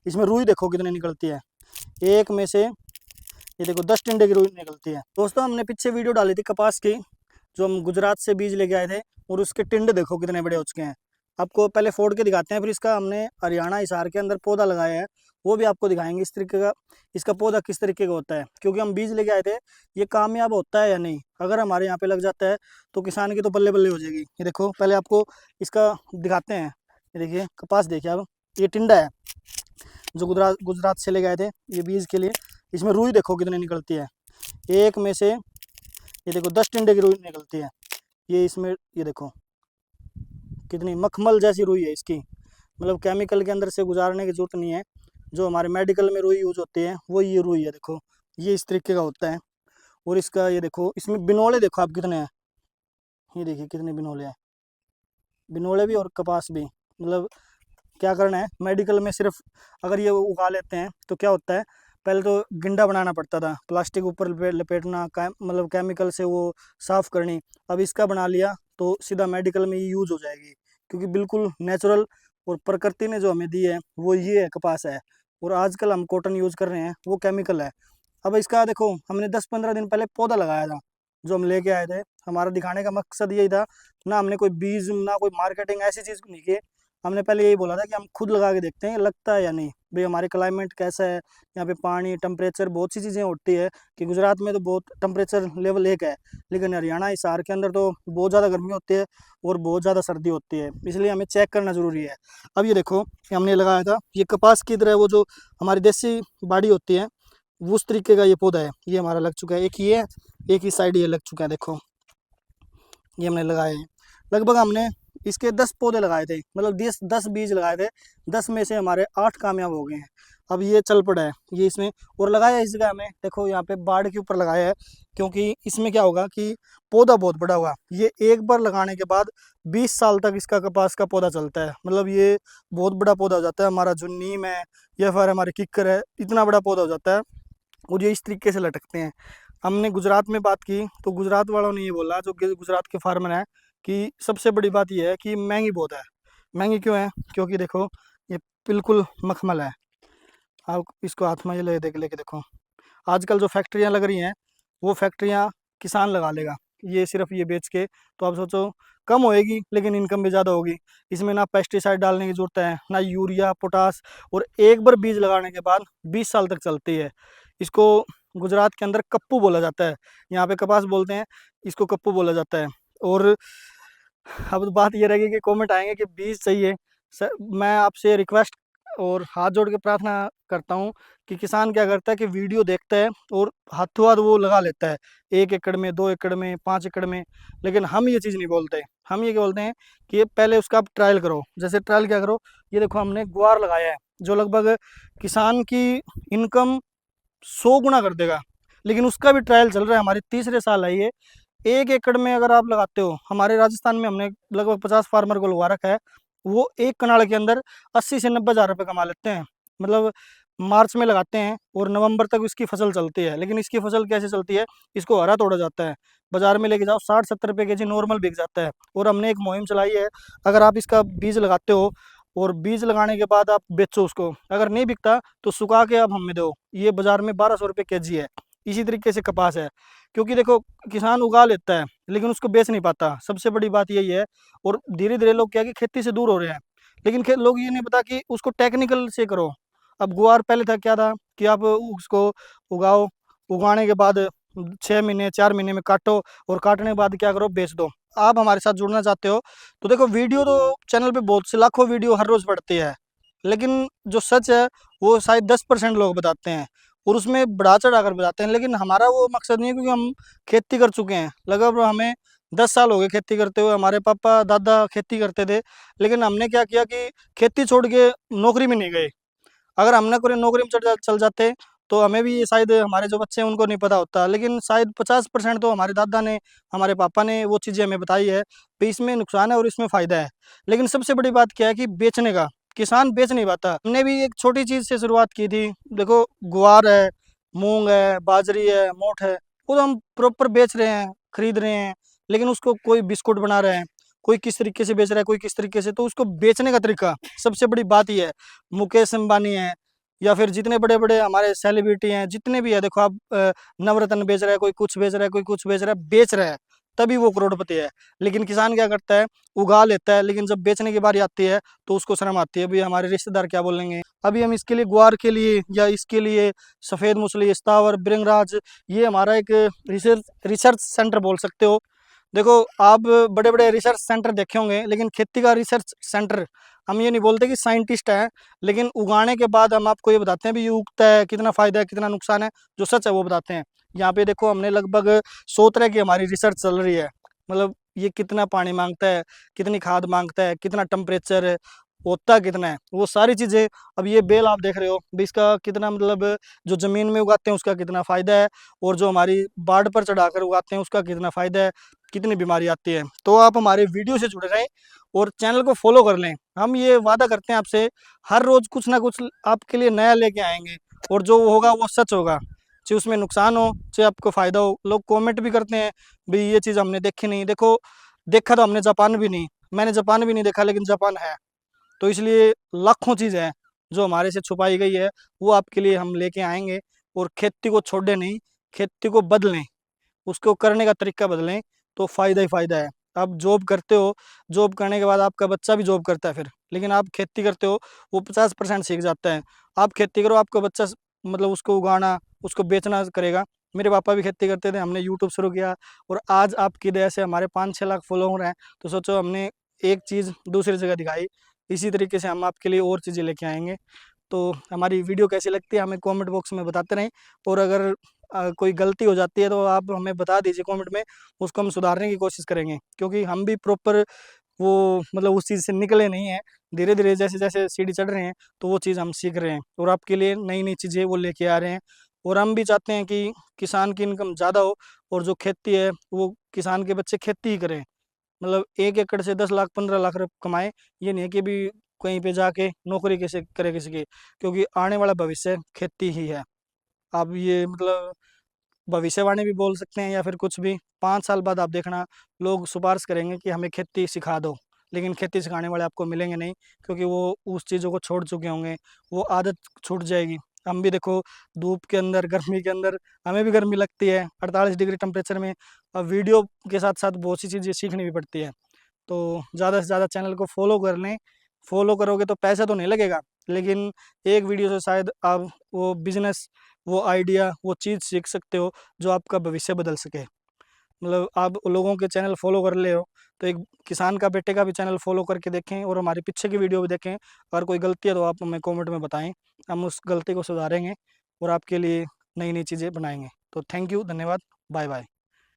इसमें रुई देखो कितनी निकलती है। एक में से ये देखो 10 टिंडे की रुई निकलती है। दोस्तों हमने पीछे वीडियो डाली थी कपास की, जो हम गुजरात से बीज लेके आए थे, और उसके टिंडे देखो कितने बड़े हो चुके हैं। आपको पहले फोड़ के दिखाते हैं, फिर इसका हमने हरियाणा हिसार के अंदर पौधा लगाया है, वो भी आपको दिखाएंगे इस तरीके का, इसका पौधा किस तरीके का होता है। क्योंकि हम बीज लेके आए थे, ये कामयाब होता है या नहीं। अगर हमारे यहाँ पे लग जाता है तो किसान की तो बल्ले बल्ले हो जाएगी। ये देखो पहले आपको इसका दिखाते हैं। ये देखिए कपास देखिए आप, ये टिंडा है जो गुजरात गुजरात से ले गए थे ये बीज के लिए। इसमें रुई देखो कितनी निकलती है। एक में से ये देखो 10 टिंडे की रुई निकलती है। ये इसमें ये देखो कितनी मखमल जैसी रुई है इसकी, मतलब केमिकल के अंदर से गुजारने की जरूरत नहीं है। जो हमारे मेडिकल में रुई यूज होती है वो ये रुई है। देखो ये इस तरीके का होता है। और इसका ये देखो, इसमें बिनोले देखो आप कितने हैं। ये देखिए कितने बिनोले हैं, बिनोले भी और कपास भी। मतलब क्या करना है मेडिकल में, सिर्फ अगर ये उगा लेते हैं तो क्या होता है, पहले तो गिंडा बनाना पड़ता था, प्लास्टिक ऊपर लपेटना, मतलब केमिकल से वो साफ़ करनी। अब इसका बना लिया तो सीधा मेडिकल में ये यूज़ हो जाएगी, क्योंकि बिल्कुल नेचुरल और प्रकृति ने जो हमें दी है वो ये है, कपास है। और आजकल हम कॉटन यूज़ कर रहे हैं वो केमिकल है। अब इसका देखो हमने 10-15 दिन पहले पौधा लगाया था जो हम लेके आए थे। हमारा दिखाने का मकसद यही था, ना हमने कोई बीज ना कोई मार्केटिंग ऐसी चीज़ नहीं की। हमने पहले यही बोला था कि हम खुद लगा के देखते हैं लगता है या नहीं, भाई हमारे क्लाइमेट कैसा है, यहाँ पे पानी टेम्परेचर बहुत सी चीज़ें होती है। कि गुजरात में तो बहुत टेम्परेचर लेवल 1 है, लेकिन हरियाणा हिसार के अंदर तो बहुत ज़्यादा गर्मी होती है और बहुत ज़्यादा सर्दी होती है, इसलिए हमें चेक करना ज़रूरी है। अब ये देखो कि हमने लगाया था, ये कपास की तरह वो जो हमारी देसी बाड़ी होती है उस तरीके का ये पौधा है। ये हमारा लग चुका है, एक ये है, एक ही साइड ये लग चुका है। देखो ये हमने लगाए हैं, लगभग हमने इसके 10 पौधे लगाए थे, मतलब 10 बीज लगाए थे। 10 में से हमारे 8 कामयाब हो गए हैं। अब ये चल पड़ा है ये इसमें, और लगाया है इस जगह में देखो यहाँ पे बाड़ के ऊपर लगाया है। क्योंकि इसमें क्या होगा कि पौधा बहुत बड़ा होगा, ये एक बार लगाने के बाद 20 साल तक इसका कपास का पौधा चलता है। मतलब ये बहुत बड़ा पौधा हो जाता है, हमारा जो नीम है या फिर हमारे किक्कर है, इतना बड़ा पौधा हो जाता है। और ये इस तरीके से लटकते हैं। हमने गुजरात में बात की तो गुजरात वालों ने ये बोला, जो गुजरात के फार्मर हैं, कि सबसे बड़ी बात ये है कि महंगी बहुत है। महंगी क्यों है? क्योंकि देखो ये बिल्कुल मखमल है। आप इसको हाथ में ये लेके देखो, आजकल जो फैक्ट्रियाँ लग रही हैं वो फैक्ट्रियाँ किसान लगा लेगा ये सिर्फ ये बेच के। तो आप सोचो कम होएगी लेकिन इनकम भी ज़्यादा होगी। इसमें ना पेस्टिसाइड डालने की ज़रूरत है, ना यूरिया पोटास, और एक बार बीज लगाने के बाद 20 साल तक चलती है। इसको गुजरात के अंदर कप्पू बोला जाता है, यहाँ पे कपास बोलते हैं, इसको कप्पू बोला जाता है। और अब बात ये रहेगी कि कमेंट आएंगे कि बीज चाहिए। सर मैं आपसे रिक्वेस्ट और हाथ जोड़ के प्रार्थना करता हूँ कि किसान क्या करता है कि वीडियो देखता है और हाथों हाथ वो लगा लेता है, 1 एकड़ में, 2 एकड़ में, 5 एकड़ में। लेकिन हम ये चीज़ नहीं बोलते, हम ये क्या बोलते हैं कि ये पहले उसका आप ट्रायल करो। जैसे ट्रायल क्या करो, ये देखो हमने गुआर लगाया है जो लगभग किसान की इनकम 100 गुना कर देगा। लेकिन उसका भी ट्रायल चल रहा है, हमारे तीसरे साल है ये। 1 एकड़ में अगर आप लगाते हो, हमारे राजस्थान में हमने लगभग 50 फार्मर को लगवा रखा है, वो एक कनाल के अंदर 80 से 90 हज़ार रुपये कमा लेते हैं। मतलब मार्च में लगाते हैं और नवंबर तक इसकी फसल चलती है। लेकिन इसकी फसल कैसे चलती है, इसको हरा तोड़ा जाता है, बाजार में लेके जाओ 60-70 रुपये के जी नॉर्मल बिक जाता है। और हमने एक मुहिम चलाई है, अगर आप इसका बीज लगाते हो और बीज लगाने के बाद आप बेचो उसको, अगर नहीं बिकता तो सुखा के आप हमें दो, ये बाजार में 1200 रुपये के जी है। इसी तरीके से कपास है। क्योंकि देखो किसान उगा लेता है लेकिन उसको बेच नहीं पाता, सबसे बड़ी बात यही है। और धीरे धीरे लोग क्या कि खेती से दूर हो रहे हैं, लेकिन लोग ये नहीं पता कि उसको टेक्निकल से करो। अब गुआर पहले था क्या था कि आप उसको उगाओ, उगाने के बाद 6 महीने 4 महीने में काटो, और काटने के बाद क्या करो, बेच दो। आप हमारे साथ जुड़ना चाहते हो तो देखो वीडियो तो चैनल पे बहुत से लाखों वीडियो हर रोज़ पड़ती है, लेकिन जो सच है वो शायद 10% लोग बताते हैं, और उसमें बढ़ा चढ़ा कर बताते हैं। लेकिन हमारा वो मकसद नहीं है, क्योंकि हम खेती कर चुके हैं। लगभग हमें 10 साल हो गए खेती करते हुए, हमारे पापा दादा खेती करते थे। लेकिन हमने क्या किया कि खेती छोड़ के नौकरी में नहीं गए। अगर हमने कोई नौकरी में चल जाते तो हमें भी ये शायद, हमारे जो बच्चे हैं उनको नहीं पता होता। लेकिन शायद 50% तो हमारे दादा ने, हमारे पापा ने वो चीज़ें हमें बताई है कि इसमें नुकसान है और इसमें फ़ायदा है। लेकिन सबसे बड़ी बात क्या है कि बेचने का, किसान बेच नहीं पाता। हमने भी एक छोटी चीज़ से शुरुआत की थी। देखो गुआर है, मूंग है, बाजरी है, मोठ है, वो तो हम प्रॉपर बेच रहे हैं, खरीद रहे हैं। लेकिन उसको कोई बिस्कुट बना रहे हैं, कोई किस तरीके से बेच रहा है, कोई किस तरीके से, तो उसको बेचने का तरीका सबसे बड़ी बात ये है। मुकेश अंबानी है, या फिर जितने बड़े बड़े हमारे सेलिब्रिटी हैं, जितने भी है, देखो आप नवरत्न बेच रहा है, कोई कुछ बेच रहा है, कोई कुछ बेच रहा है, बेच रहा है, तभी वो करोड़पति है। लेकिन किसान क्या करता है, उगा लेता है, लेकिन जब बेचने की बारी आती है तो उसको शर्म आती है, अभी हमारे रिश्तेदार क्या बोलेंगे। अभी हम इसके लिए ग्वार के लिए या इसके लिए सफ़ेद मूसली, इस्तावर, बिरंगराज, ये हमारा एक रिसर्च रिसर्च सेंटर बोल सकते हो। देखो आप बड़े बड़े रिसर्च सेंटर देखे होंगे, लेकिन खेती का रिसर्च सेंटर, हम ये नहीं बोलते कि साइंटिस्ट है, लेकिन उगाने के बाद हम आपको ये बताते हैं भी ये उगता है, कितना फ़ायदा है, कितना नुकसान है, जो सच है वो बताते हैं। यहाँ पे देखो हमने लगभग 100 तरह की हमारी रिसर्च चल रही है। मतलब ये कितना पानी मांगता है, कितनी खाद मांगता है, कितना टेम्परेचर है, होता कितना है, वो सारी चीज़ें। अब ये बेल आप देख रहे हो भी, इसका कितना मतलब जो ज़मीन में उगाते हैं उसका कितना फ़ायदा है, और जो हमारी बाढ़ पर चढ़ाकर उगाते हैं उसका कितना फ़ायदा है, कितनी बीमारी आती है। तो आप हमारे वीडियो से जुड़े रहें और चैनल को फॉलो कर लें। हम ये वादा करते हैं आपसे, हर रोज़ कुछ ना कुछ आपके लिए नया लेके आएंगे, और जो होगा वो सच होगा, चाहे उसमें नुकसान हो चाहे आपको फ़ायदा हो। लोग कमेंट भी करते हैं भाई ये चीज़ हमने देखी नहीं। देखो देखा तो हमने जापान भी नहीं, मैंने जापान भी नहीं देखा, लेकिन जापान है। तो इसलिए लाखों चीज़ है जो हमारे से छुपाई गई है, वो आपके लिए हम लेके आएंगे। और खेती को छोड़े नहीं, खेती को बदलें, उसको करने का तरीका बदलें, तो फ़ायदा ही फ़ायदा है। आप जॉब करते हो, जॉब करने के बाद आपका बच्चा भी जॉब करता है फिर, लेकिन आप खेती करते हो, वो 50% सीख जाता है। आप खेती करो, आपका बच्चा मतलब उसको उगाना, उसको बेचना करेगा। मेरे पापा भी खेती करते थे, हमने यूट्यूब शुरू किया, और आज आपकी दया से हमारे 5-6 लाख फॉलोवर हैं। तो सोचो हमने एक चीज़ दूसरी जगह दिखाई। इसी तरीके से हम आपके लिए और चीज़ें लेके आएँगे। तो हमारी वीडियो कैसी लगती है हमें कमेंट बॉक्स में बताते रहें, और अगर कोई गलती हो जाती है तो आप हमें बता दीजिए कमेंट में, उसको हम सुधारने की कोशिश करेंगे, क्योंकि हम भी प्रॉपर वो मतलब उस चीज़ से निकले नहीं हैं। धीरे-धीरे जैसे-जैसे सीढ़ी चढ़ रहे हैं, तो वो चीज़ हम सीख रहे हैं, और आपके लिए नई-नई चीज़ें वो लेके आ रहे हैं। और हम भी चाहते हैं कि किसान की इनकम ज़्यादा हो, और जो खेती है वो किसान के बच्चे खेती ही करें। मतलब 1 एकड़ से 10 लाख 15 लाख रुपए कमाएँ, ये नहीं है कि अभी कहीं पे जाके नौकरी कैसे करे किसी की, क्योंकि आने वाला भविष्य खेती ही है। आप ये मतलब भविष्यवाणी भी बोल सकते हैं या फिर कुछ भी। 5 साल बाद आप देखना, लोग सिफ़ारिश करेंगे कि हमें खेती सिखा दो, लेकिन खेती सिखाने वाले आपको मिलेंगे नहीं, क्योंकि वो उस चीज़ों को छोड़ चुके होंगे, वो आदत छूट जाएगी। हम भी देखो धूप के अंदर, गर्मी के अंदर, हमें भी गर्मी लगती है 48 डिग्री टेम्परेचर में। वीडियो के साथ-साथ बहुत सी चीज़ें सीखनी भी पड़ती है। तो ज़्यादा से ज़्यादा चैनल को फॉलो कर लें। फॉलो करोगे तो पैसा तो नहीं लगेगा, लेकिन एक वीडियो से शायद आप वो बिज़नेस, वो आइडिया, वो चीज़ सीख सकते हो जो आपका भविष्य बदल सके। मतलब आप लोगों के चैनल फॉलो कर ले हो, तो एक किसान का बेटे का भी चैनल फॉलो करके देखें, और हमारे पीछे की वीडियो भी देखें। अगर कोई गलती है तो आप हमें कमेंट में बताएँ, हम उस गलती को सुधारेंगे और आपके लिए नई-नई चीज़ें बनाएँगे। तो थैंक यू, धन्यवाद, बाय-बाय।